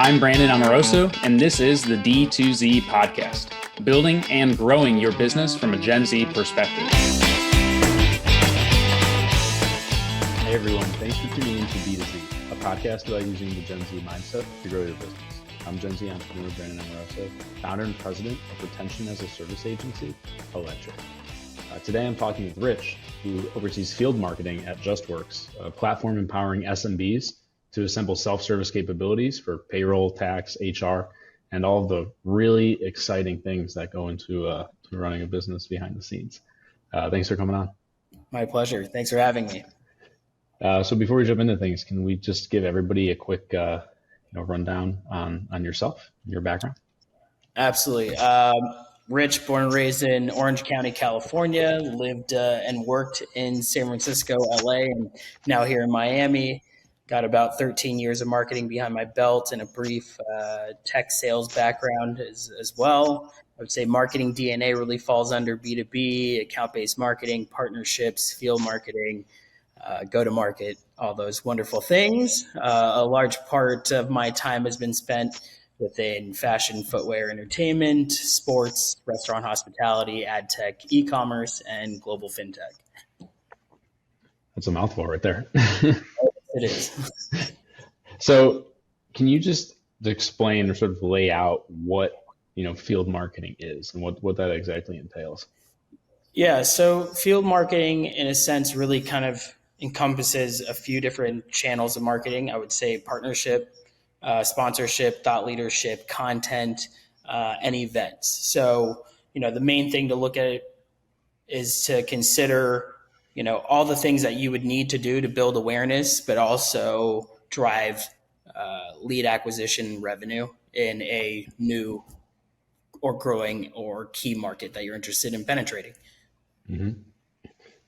I'm Brandon Amoroso, and this is the D2Z podcast, building and growing your business from a Gen Z perspective. Hey everyone, thanks for tuning in to D2Z, a podcast about using the Gen Z mindset to grow your business. I'm Gen Z entrepreneur Brandon Amoroso, founder and president of Retention as a Service Agency, Electric. Today I'm talking with Rich, who oversees field marketing at JustWorks, a platform empowering SMBs to assemble self-service capabilities for payroll, tax, HR, and all of the really exciting things that go into to running a business behind the scenes. Thanks for coming on. My pleasure. Thanks for having me. So before we jump into things, can we just give everybody a quick rundown on yourself, your background? Absolutely. Rich, born and raised in Orange County, California, lived and worked in San Francisco, LA, and now here in Miami. Got about 13 years of marketing behind my belt and a brief tech sales background as well. I would say marketing DNA really falls under B2B, account-based marketing, partnerships, field marketing, go-to-market, all those wonderful things. A large part of my time has been spent within fashion, footwear, entertainment, sports, restaurant, hospitality, ad tech, e-commerce, and global fintech. That's a mouthful right there. It is. So can you just explain or sort of lay out what, field marketing is and what that exactly entails? Yeah. So field marketing, in a sense, really kind of encompasses a few different channels of marketing. I would say partnership, sponsorship, thought leadership, content, and events. So, the main thing to look at is to consider all the things that you would need to do to build awareness, but also drive lead acquisition revenue in a new or growing or key market that you're interested in penetrating. Mm-hmm.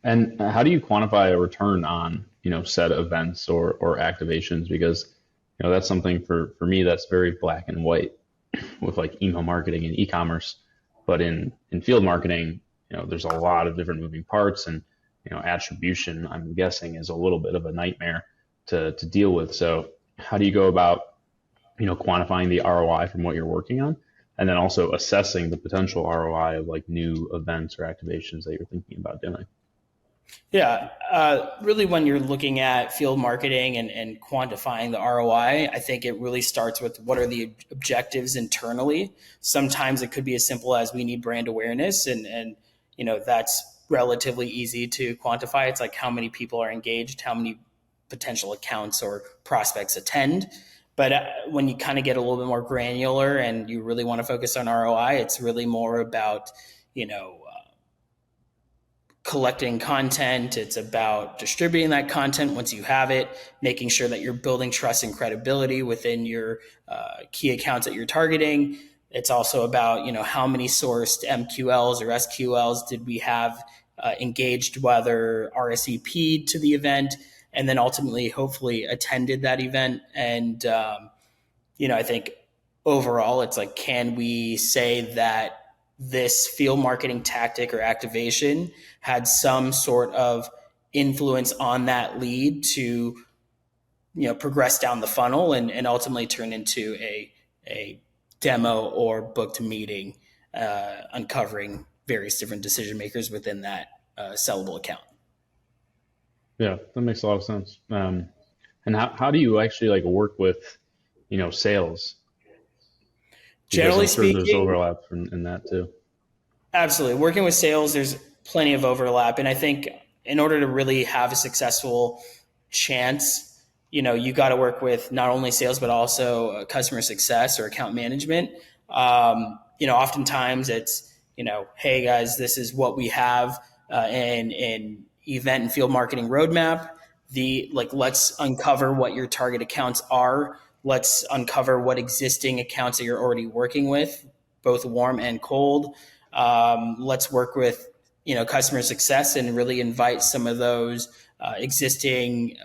And how do you quantify a return on, said events or activations? Because, that's something for me that's very black and white with like email marketing and e-commerce. But in field marketing, there's a lot of different moving parts, and attribution, I'm guessing, is a little bit of a nightmare to deal with. So how do you go about, quantifying the ROI from what you're working on, and then also assessing the potential ROI of like new events or activations that you're thinking about doing? Yeah, really when you're looking at field marketing and quantifying the ROI, I think it really starts with what are the objectives internally. Sometimes it could be as simple as we need brand awareness, and that's relatively easy to quantify. It's like how many people are engaged, how many potential accounts or prospects attend. But when you kind of get a little bit more granular and you really want to focus on ROI, it's really more about, collecting content. It's about distributing that content once you have it, making sure that you're building trust and credibility within your key accounts that you're targeting. It's also about, how many sourced MQLs or SQLs did we have engaged, whether RSVP'd to the event, and then ultimately, hopefully, attended that event. And, I think overall, it's like, can we say that this field marketing tactic or activation had some sort of influence on that lead to, progress down the funnel and ultimately turn into a demo or booked meeting, uncovering various different decision makers within that sellable account. Yeah, that makes a lot of sense. And how do you actually work with, sales? Generally speaking, there's overlap in that too. Absolutely. Working with sales, there's plenty of overlap. And I think in order to really have a successful chance, you got to work with not only sales, but also customer success or account management. Oftentimes it's, hey guys, this is what we have in event and field marketing roadmap. Let's uncover what your target accounts are. Let's uncover what existing accounts that you're already working with, both warm and cold. Let's work with, customer success and really invite some of those existing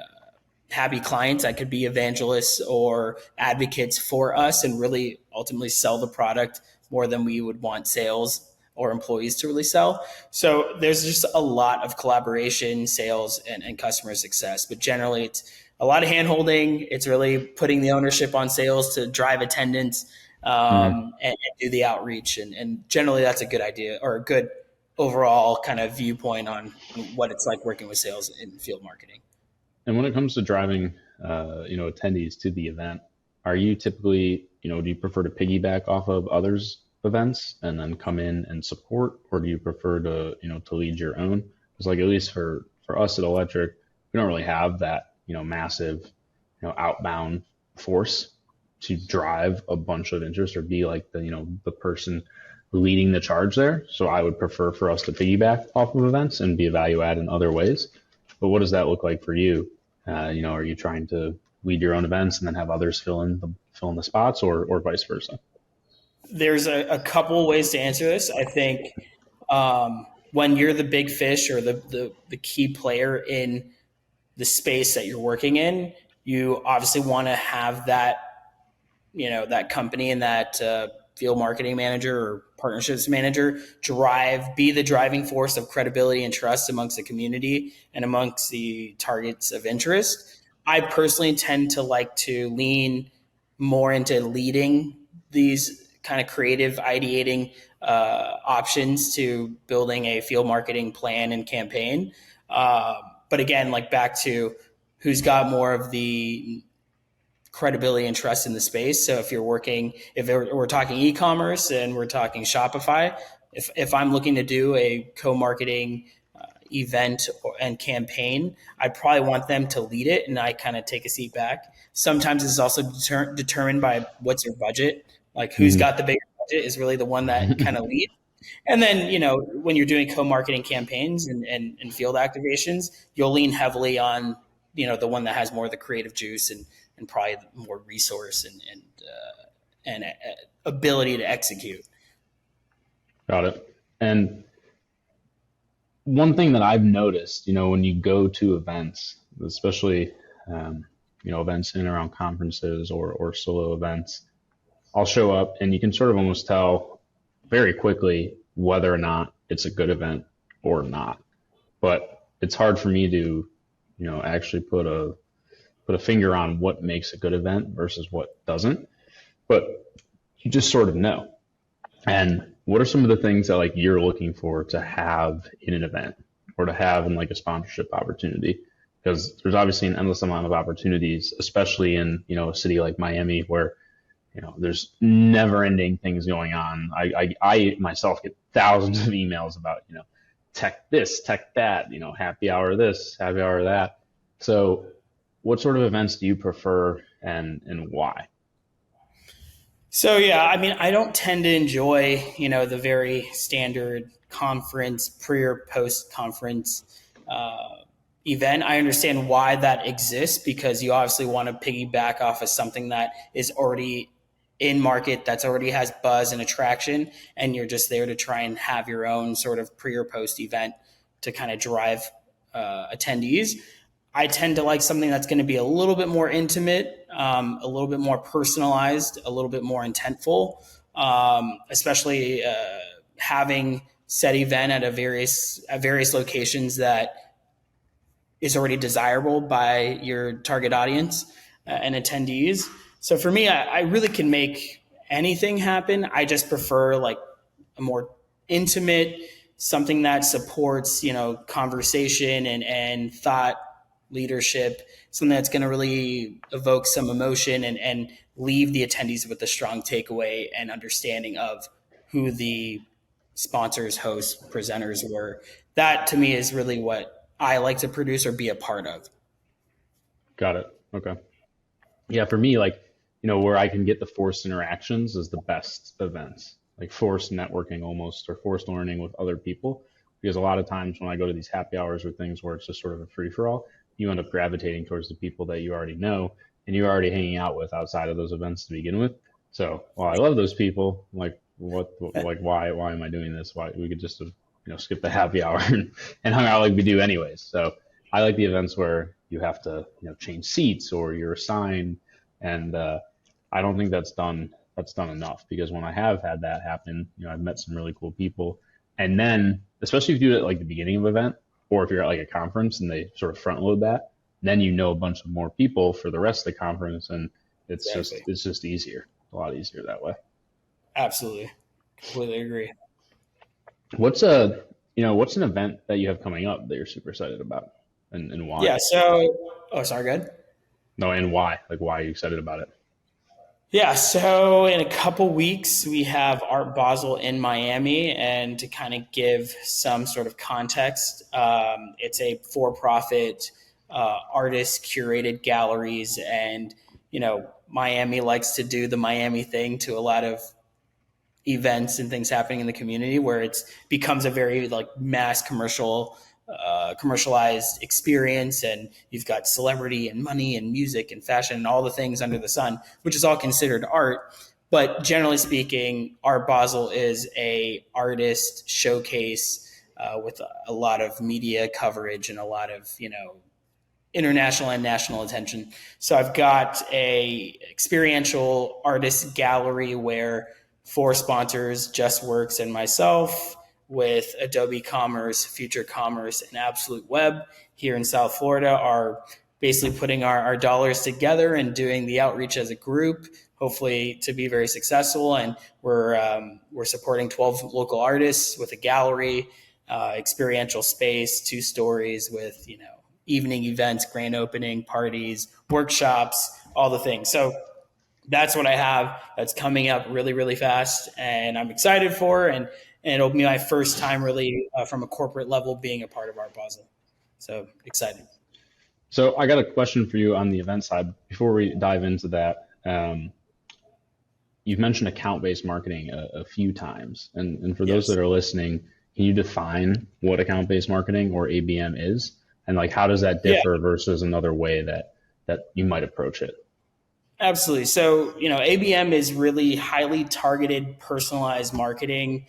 happy clients that could be evangelists or advocates for us and really ultimately sell the product more than we would want sales or employees to really sell. So there's just a lot of collaboration, sales, and customer success. But generally, it's a lot of hand holding. It's really putting the ownership on sales to drive attendance and do the outreach. And generally that's a good idea, or a good overall kind of viewpoint on what it's like working with sales in field marketing. And when it comes to driving, attendees to the event, are you typically, do you prefer to piggyback off of others' events and then come in and support, or do you prefer to, to lead your own? Because like, at least for us at Electric, we don't really have that, massive, outbound force to drive a bunch of interest or be like the person leading the charge there. So I would prefer for us to piggyback off of events and be a value add in other ways. But what does that look like for you? Are you trying to lead your own events and then have others fill in the spots, or vice versa? There's a couple ways to answer this. I think when you're the big fish or the key player in the space that you're working in, you obviously want to have that, that company and that field marketing manager or partnerships manager be the driving force of credibility and trust amongst the community and amongst the targets of interest. I personally tend to like to lean more into leading these kind of creative ideating options to building a field marketing plan and campaign. But again, like back to who's got more of the credibility and trust in the space. So if we're talking e-commerce and we're talking Shopify, if I'm looking to do a co-marketing event and campaign, I'd probably want them to lead it, and I kind of take a seat back. Sometimes it's also determined by what's your budget. Like who's got the bigger budget is really the one that kind of leads. And then, when you're doing co-marketing campaigns and field activations, you'll lean heavily on, the one that has more of the creative juice and probably more resource and ability to execute. Got it. And one thing that I've noticed, when you go to events, especially, events in and around conferences or solo events, I'll show up and you can sort of almost tell very quickly whether or not it's a good event or not. But it's hard for me to, actually put a finger on what makes a good event versus what doesn't. But you just sort of know. And what are some of the things that like you're looking for to have in an event or to have in like a sponsorship opportunity? Because there's obviously an endless amount of opportunities, especially in, a city like Miami where, there's never ending things going on. I myself get thousands of emails about, tech this, tech that, happy hour this, happy hour that. So what sort of events do you prefer and why? So, yeah, I mean, I don't tend to enjoy, the very standard conference, pre or post conference event. I understand why that exists, because you obviously want to piggyback off of something that is already in market, that's already has buzz and attraction, and you're just there to try and have your own sort of pre or post event to kind of drive attendees. I tend to like something that's going to be a little bit more intimate, a little bit more personalized, a little bit more intentful, especially having said event at various locations that is already desirable by your target audience and attendees. So for me, I really can make anything happen. I just prefer like a more intimate, something that supports, conversation and thought leadership, something that's going to really evoke some emotion and leave the attendees with a strong takeaway and understanding of who the sponsors, hosts, presenters were. That to me is really what I like to produce or be a part of. Got it. Okay. Yeah, for me, like, where I can get the forced interactions is the best events, like forced networking almost, or forced learning with other people. Because a lot of times when I go to these happy hours or things where it's just sort of a free for all, you end up gravitating towards the people that you already know and you're already hanging out with outside of those events to begin with. So while I love those people, like why am I doing this? Why we could just skip the happy hour and hung out like we do anyways. So I like the events where you have to change seats or you're assigned, and I don't think that's done enough, because when I have had that happen, I've met some really cool people. And then, especially if you do it at like the beginning of an event, or if you're at like a conference and they sort of front load that, then you know a bunch of more people for the rest of the conference, and Exactly. it's just easier, a lot easier that way. Absolutely. Completely agree. What's what's an event that you have coming up that you're super excited about, and why? Yeah. So, oh, sorry, good. No, and why? Like, why are you excited about it? Yeah, so in a couple weeks, we have Art Basel in Miami. And to kind of give some sort of context, it's a for profit, artist curated galleries. And, Miami likes to do the Miami thing to a lot of events and things happening in the community where it's becomes a very like mass commercialized experience, and you've got celebrity and money and music and fashion and all the things under the sun, which is all considered art. But generally speaking, Art Basel is a artist showcase with a lot of media coverage and a lot of international and national attention. So I've got a experiential artist gallery where four sponsors, JustWorks and myself, with Adobe Commerce, Future Commerce, and Absolute Web here in South Florida, are basically putting our dollars together and doing the outreach as a group, hopefully to be very successful. And we're supporting 12 local artists with a gallery, experiential space, 2 stories with evening events, grand opening parties, workshops, all the things. So that's what I have that's coming up really, really fast, and I'm excited for. And it'll be my first time really from a corporate level being a part of Art Basel. So excited. So I got a question for you on the event side before we dive into that. You've mentioned account-based marketing a few times, and for those Yes. that are listening, can you define what account-based marketing or ABM is, and like how does that differ versus another way that you might approach it? Absolutely. So, ABM is really highly targeted, personalized marketing,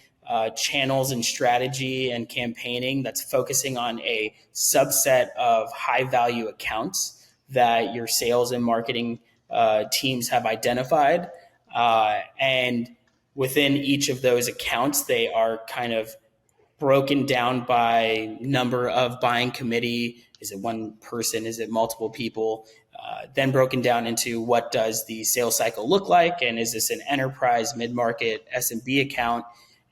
channels and strategy and campaigning that's focusing on a subset of high value accounts that your sales and marketing teams have identified. And within each of those accounts, they are kind of broken down by number of buying committee. Is it one person? Is it multiple people? Then broken down into what does the sales cycle look like, and is this an enterprise, mid-market, SMB account?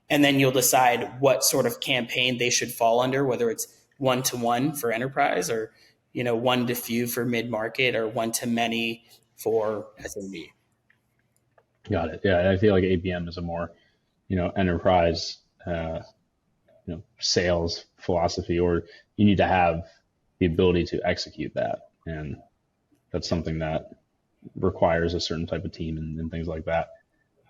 And then you'll decide what sort of campaign they should fall under, whether it's one-to-one for enterprise, or one to few for mid-market, or one to many for SMB. Got it. Yeah, I feel like ABM is a more enterprise sales philosophy, or you need to have the ability to execute that, and that's something that requires a certain type of team and things like that.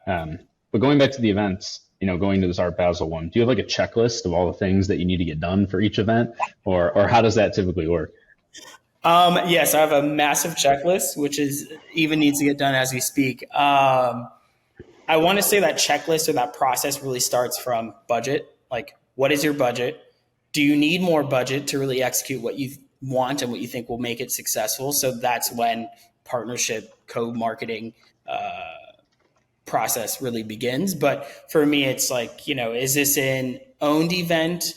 But going back to the events, going to this Art Basel one, do you have like a checklist of all the things that you need to get done for each event, or how does that typically work? Yes, I have a massive checklist, which even needs to get done as we speak. I want to say that checklist or that process really starts from budget. Like, what is your budget? Do you need more budget to really execute what you want and what you think will make it successful? So that's when partnership, co-marketing process really begins. But for me, it's like, is this an owned event?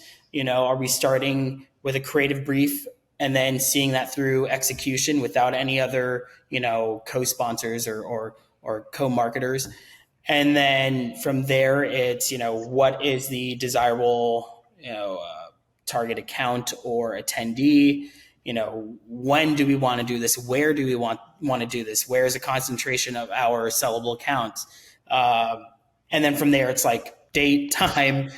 Are we starting with a creative brief and then seeing that through execution without any other, co-sponsors or co-marketers? And then from there, it's, what is the desirable, target account or attendee? When do we want to do this? Where do we want to do this? Where is the concentration of our sellable accounts? And then from there, it's like date, time,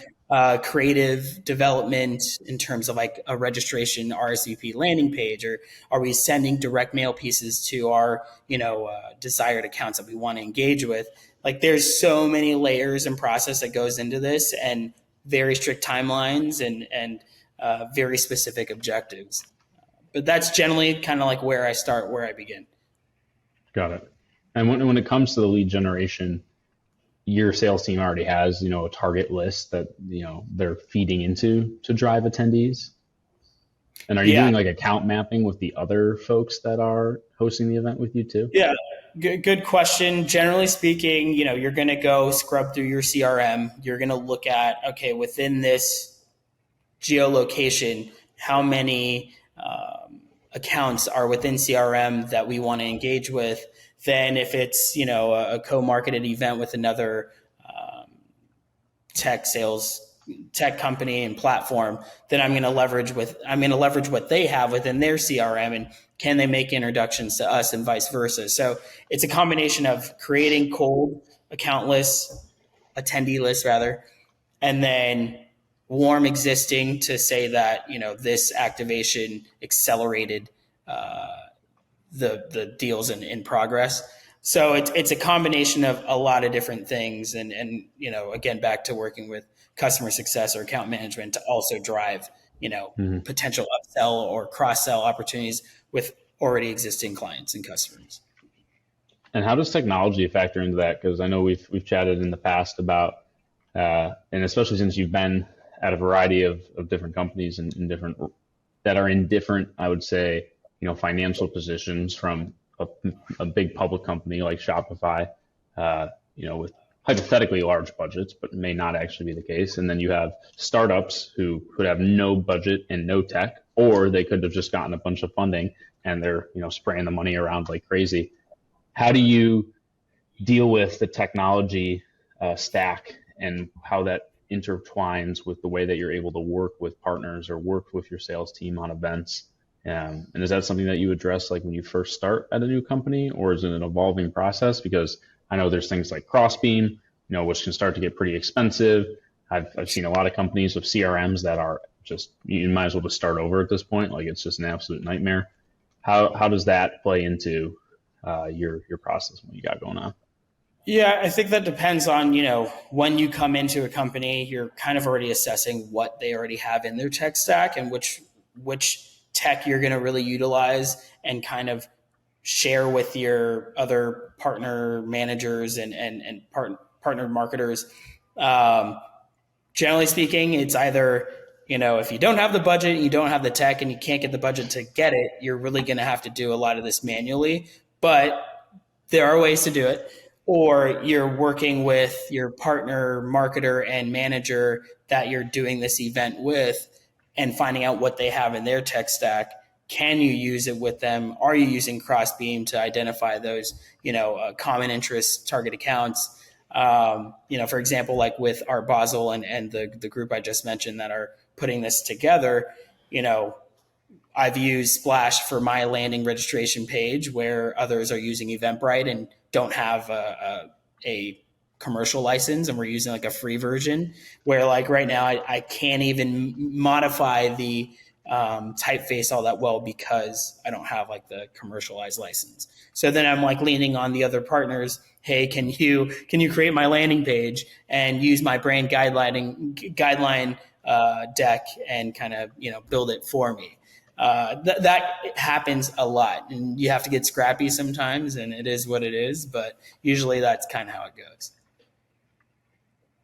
creative development in terms of like a registration RSVP landing page, or are we sending direct mail pieces to our, desired accounts that we want to engage with? Like, there's so many layers and process that goes into this, and very strict timelines and very specific objectives. But that's generally kind of like where I start, where I begin. Got it. And when it comes to the lead generation, your sales team already has, a target list that, they're feeding into to drive attendees. And are you doing like account mapping with the other folks that are hosting the event with you too? Yeah. Good question. Generally speaking, you're going to go scrub through your CRM. You're going to look at, okay, within this geolocation, how many accounts are within CRM that we want to engage with than if it's, a co-marketed event with another tech company and platform. Then I'm going to leverage what they have within their CRM, and can they make introductions to us and vice versa. So it's a combination of creating cold account lists, attendee lists rather, and then warm existing to say that, this activation accelerated the deals in progress. So it's a combination of a lot of different things, and again, back to working with customer success or account management to also drive potential upsell or cross sell opportunities with already existing clients and customers. And how does technology factor into that? Because I know we've chatted in the past about, and especially since you've been at a variety of different companies and different that are in different, I would say, financial positions, from a big public company like Shopify, with hypothetically large budgets, but may not actually be the case. And then you have startups who could have no budget and no tech, or they could have just gotten a bunch of funding and they're, spraying the money around like crazy. How do you deal with the technology stack and how that intertwines with the way that you're able to work with partners or work with your sales team on events? And is that something that you address like when you first start at a new company, or is it an evolving process? Because I know there's things like Crossbeam, which can start to get pretty expensive. I've seen a lot of companies with CRMs that are just, you might as well just start over at this point. Like, it's just an absolute nightmare. How does that play into your process, what you got going on? Yeah, I think that depends on, when you come into a company, you're kind of already assessing what they already have in their tech stack and which tech you're going to really utilize and kind of share with your other partner managers and partner marketers. Generally speaking, it's either, if you don't have the budget, you don't have the tech, and you can't get the budget to get it, you're really going to have to do a lot of this manually. But there are ways to do it. Or you're working with your partner marketer and manager that you're doing this event with and finding out what they have in their tech stack. Can you use it with them? Are you using Crossbeam to identify those, common interest target accounts? For example, like with Art Basel and the group I just mentioned that are putting this together, I've used Splash for my landing registration page, where others are using Eventbrite and don't have a commercial license, and we're using like a free version, where like right now I can't even modify the typeface all that well because I don't have like the commercialized license. So then I'm like leaning on the other partners. Hey, can you create my landing page and use my brand guideline deck and kind of build it for me? That happens a lot, and you have to get scrappy sometimes, and it is what it is. But usually that's kind of how it goes.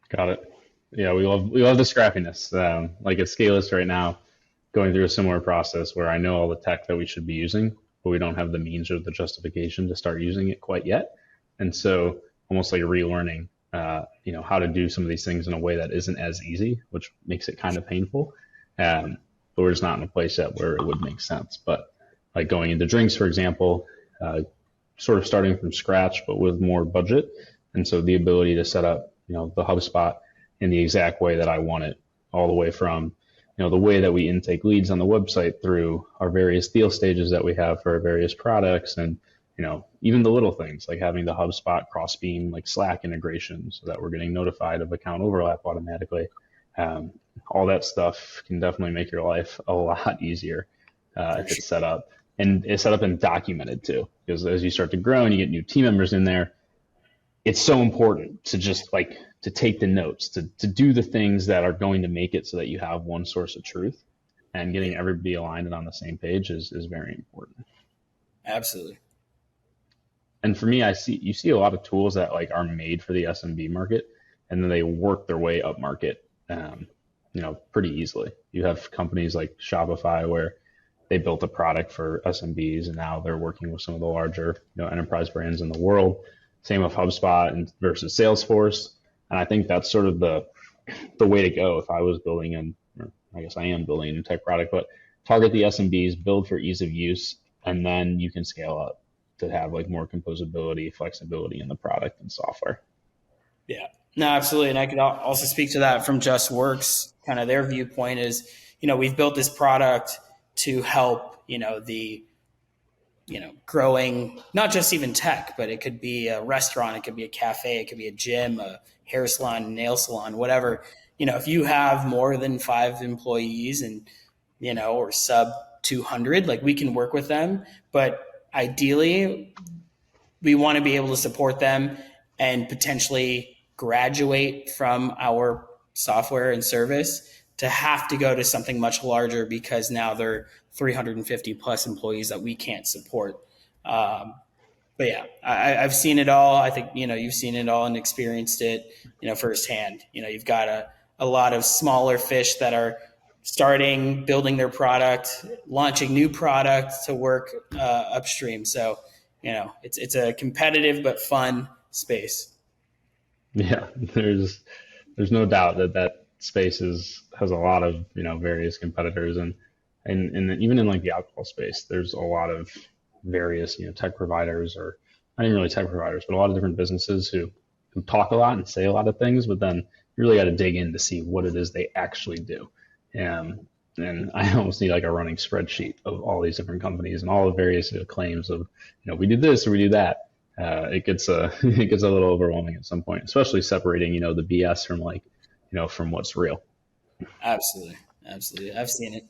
Got it. Yeah, we love the scrappiness. Like at Scaleless right now, going through a similar process where I know all the tech that we should be using, but we don't have the means or the justification to start using it quite yet. And so almost like relearning, how to do some of these things in a way that isn't as easy, which makes it kind of painful. But we're just not in a place yet where it would make sense. But like going into drinks, for example, sort of starting from scratch, but with more budget. And so the ability to set up, the HubSpot in the exact way that I want it, all the way from, the way that we intake leads on the website through our various deal stages that we have for our various products, and, even the little things like having the HubSpot Crossbeam, like Slack integration, so that we're getting notified of account overlap automatically. All that stuff can definitely make your life a lot easier if it's set up. And it's set up and documented too, because as you start to grow and you get new team members in there, it's so important to just like to take the notes, to do the things that are going to make it so that you have one source of truth, and getting everybody aligned and on the same page is very important. Absolutely. And for me, you see a lot of tools that like are made for the SMB market, and then they work their way up market, pretty easily. You have companies like Shopify where they built a product for SMBs, and now they're working with some of the larger, enterprise brands in the world. Same with HubSpot and versus Salesforce. And I think that's sort of the way to go. If I was building or I guess I am building a tech product, but target the SMBs, build for ease of use, and then you can scale up to have like more composability, flexibility in the product and software. Yeah, no, absolutely. And I could also speak to that from Just Works. Kind of their viewpoint is, we've built this product to help, the growing, not just even tech, but it could be a restaurant, it could be a cafe, it could be a gym, a hair salon, nail salon, whatever. If you have more than 5 employees and, or sub 200, like, we can work with them. But ideally, we want to be able to support them and potentially graduate from our software and service to have to go to something much larger because now they're 350 plus employees that we can't support. But yeah, I've seen it all. I think, you've seen it all and experienced it, firsthand. You've got a lot of smaller fish that are starting, building their product, launching new products to work upstream. So, it's a competitive but fun space. Yeah, there's no doubt that space has a lot of various competitors, and even in like the alcohol space, there's a lot of various tech providers, or not even really tech providers, but a lot of different businesses who talk a lot and say a lot of things, but then you really got to dig in to see what it is they actually do. And I almost need like a running spreadsheet of all these different companies and all the various claims of we do this or we do that. It gets it gets a little overwhelming at some point, especially separating the BS from from what's real. Absolutely. I've seen it.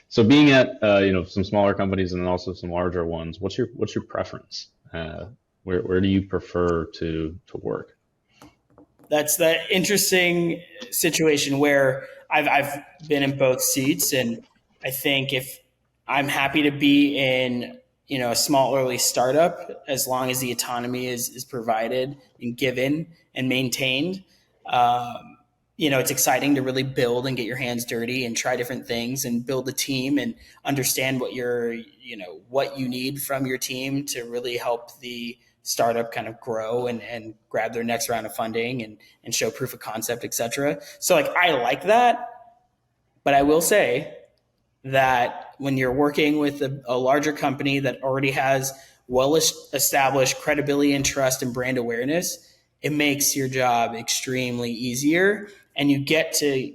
So being at some smaller companies and then also some larger ones, what's your preference? Where do you prefer to work? That's the interesting situation where I've been in both seats, and I think if I'm happy to be in a small early startup, as long as the autonomy is provided and given and maintained. It's exciting to really build and get your hands dirty and try different things and build a team and understand what what you need from your team to really help the startup kind of grow and grab their next round of funding and show proof of concept, et cetera. So I like that, but I will say that when you're working with a larger company that already has well-established credibility and trust and brand awareness, it makes your job extremely easier, and you get to,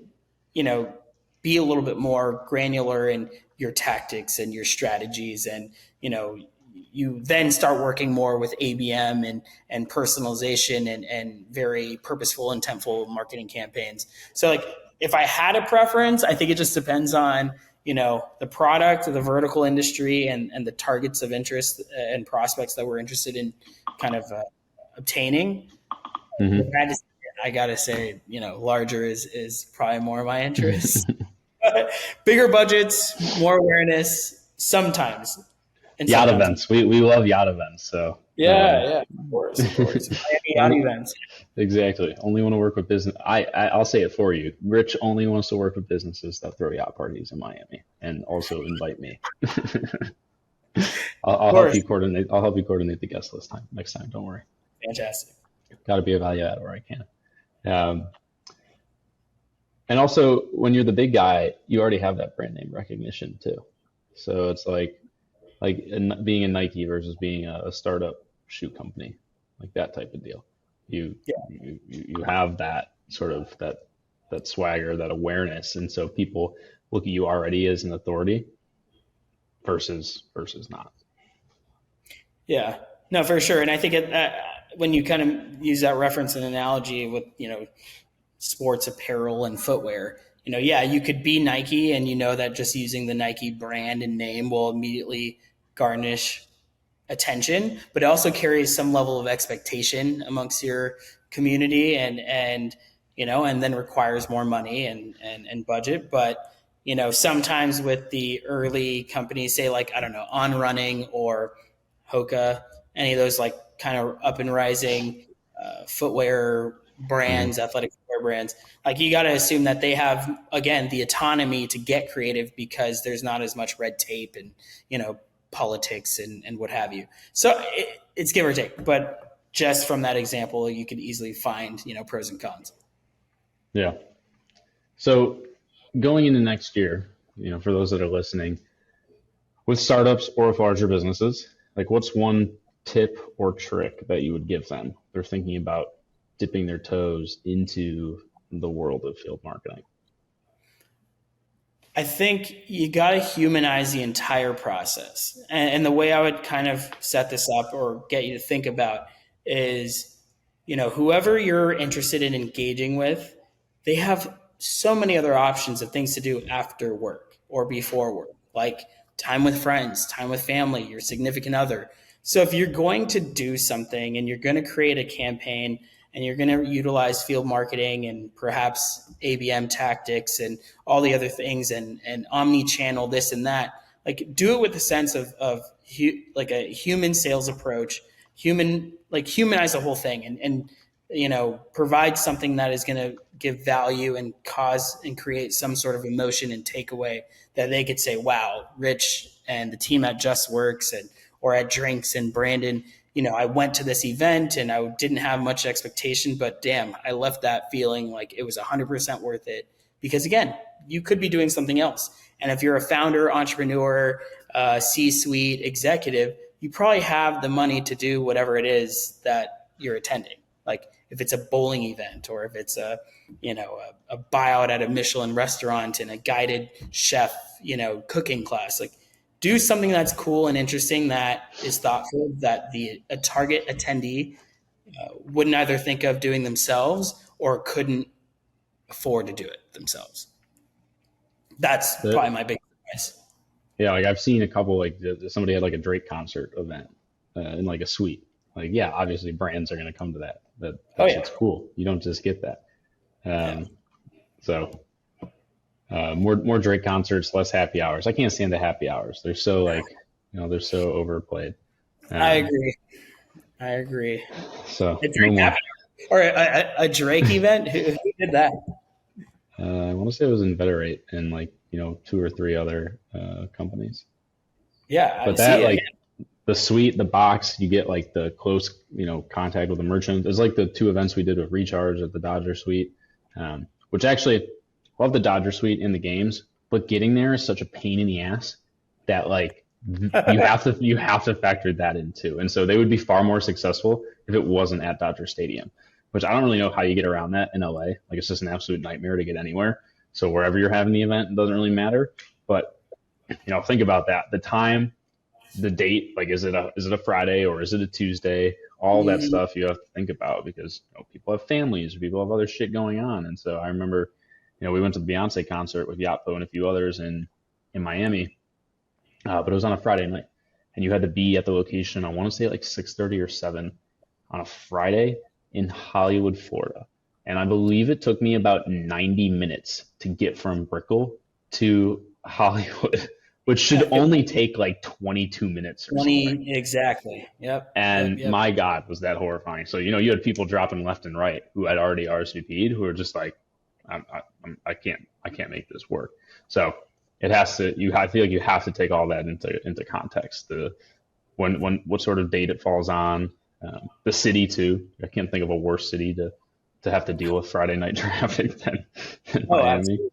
be a little bit more granular in your tactics and your strategies, and you then start working more with ABM and personalization and very purposeful, intentful marketing campaigns. So if I had a preference, I think it just depends on the product, the vertical industry, and the targets of interest and prospects that we're interested in kind of obtaining. Mm-hmm. I gotta say, larger is probably more of my interest. Bigger budgets, more awareness, sometimes. Yacht events. We love yacht events. So yeah, of course. Miami yacht events. Exactly. Only want to work with business. I'll say it for you. Rich only wants to work with businesses that throw yacht parties in Miami and also invite me. I'll help you coordinate. I'll help you coordinate the guest list next time. Don't worry. Fantastic. Got to be a value add where I can. And also, when you're the big guy, you already have that brand name recognition too. So it's like being a Nike versus being a startup shoe company, like that type of deal. You have that sort of that swagger, that awareness, and so people look at you already as an authority versus not. Yeah, no, for sure. And I think when you kind of use that reference and analogy with sports apparel and footwear, you could be Nike, and that just using the Nike brand and name will immediately garnish attention, but it also carries some level of expectation amongst your community and then requires more money and budget. But sometimes with the early companies, say On Running or Hoka, any of those kind of up and rising footwear brands, athletic footwear brands, you got to assume that they have, again, the autonomy to get creative because there's not as much red tape and politics and what have you. So it's give or take, but just from that example, you could easily find pros and cons. Yeah. So going into next year, for those that are listening, with startups or with larger businesses, like what's one tip or trick that you would give them? They're thinking about dipping their toes into the world of field marketing. I think you got to humanize the entire process. And the way I would kind of set this up or get you to think about is, whoever you're interested in engaging with, they have so many other options of things to do after work or before work, like time with friends, time with family, your significant other. So if you're going to do something and you're going to create a campaign and you're going to utilize field marketing and perhaps ABM tactics and all the other things and omni-channel this and that, like do it with a sense of like a human sales approach, humanize the whole thing and provide something that is going to give value and cause and create some sort of emotion and takeaway that they could say, wow, Rich and the team at Just Works or at Drinks and Brandon, I went to this event and I didn't have much expectation, but damn, I left that feeling like it was 100% worth it. Because again, you could be doing something else. And if you're a founder, entrepreneur, C-suite executive, you probably have the money to do whatever it is that you're attending. Like if it's a bowling event or if it's a buyout at a Michelin restaurant and a guided chef, cooking class, like do something that's cool and interesting, that is thoughtful, that a target attendee wouldn't either think of doing themselves or couldn't afford to do it themselves. That's probably my big advice. Yeah, like I've seen a couple, like somebody had like a Drake concert event in like a suite. Like, yeah, obviously brands are going to come to that. That shit's cool. You don't just get that. So more Drake concerts, less happy hours. I can't stand the happy hours. They're so they're so overplayed. I agree. So a Drake or a Drake event. Who did that? I want to say it was Inveterate and 2 or 3 other companies. Yeah, but that the suite, the box, you get like the close contact with the merchant. It's like the 2 events we did with Recharge at the Dodger Suite, which actually love the Dodger Suite in the games, but getting there is such a pain in the ass that you have to factor that in too. And so they would be far more successful if it wasn't at Dodger Stadium, which I don't really know how you get around that in LA. Like it's just an absolute nightmare to get anywhere. So wherever you're having the event, it doesn't really matter. But think about that. The time, the date, like is it a Friday or is it a Tuesday? All that stuff you have to think about because people have families, people have other shit going on. And so I remember, we went to the Beyonce concert with Yappo and a few others in Miami, but it was on a Friday night, and you had to be at the location. I want to say like 6:30 or 7 on a Friday in Hollywood, Florida, and I believe it took me about 90 minutes to get from Brickell to Hollywood, which should only take like 22 minutes or 20 something. Exactly. Yep. And my God, was that horrifying. So you had people dropping left and right who had already RSVP'd who were just like, I can't make this work. So it has to. I feel like you have to take all that into context. What sort of date it falls on, the city too. I can't think of a worse city to have to deal with Friday night traffic than Miami. Absolutely.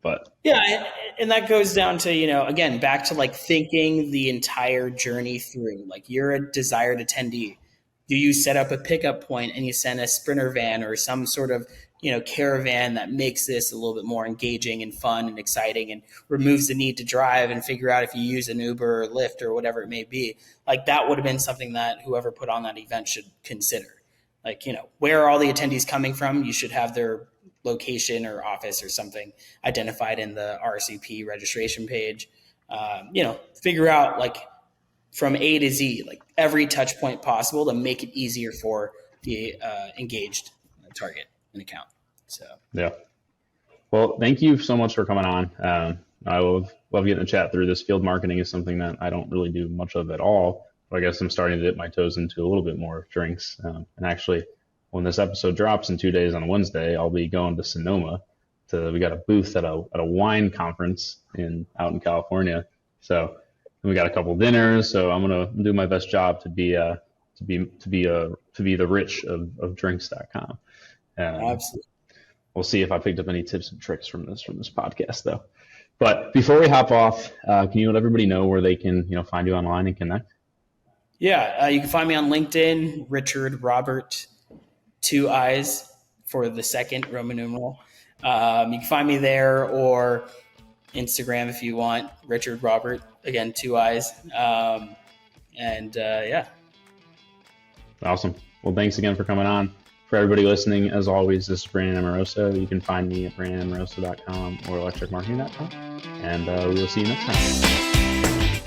But yeah, and that goes down to again back to like thinking the entire journey through. Like you're a desired attendee. Do you set up a pickup point and you send a Sprinter van or some sort of caravan that makes this a little bit more engaging and fun and exciting and removes the need to drive and figure out if you use an Uber or Lyft or whatever it may be? Like that would have been something that whoever put on that event should consider. Like, where are all the attendees coming from? You should have their location or office or something identified in the RSVP registration page. Figure out like from A to Z, like every touch point possible to make it easier for the engaged target and account. So yeah. Well, thank you so much for coming on. I love getting to chat through this. Field marketing is something that I don't really do much of at all. But I guess I'm starting to dip my toes into a little bit more of Drinks. And actually, when this episode drops in 2 days on Wednesday, I'll be going to Sonoma. We got a booth at a wine conference out in California. So we got a couple dinners. So I'm gonna do my best job to be the Rich of Drinks.com. Absolutely. We'll see if I picked up any tips and tricks from this podcast, though. But before we hop off, can you let everybody know where they can, find you online and connect? Yeah, you can find me on LinkedIn, Richard Robert, 2 I's for the second Roman numeral. You can find me there, or Instagram if you want, Richard Robert, again, 2 I's. Yeah. Awesome. Well, thanks again for coming on. For everybody listening, as always, this is Brandon Amoroso. You can find me at brandonamoroso.com or electricmarketing.com. And we will see you next time.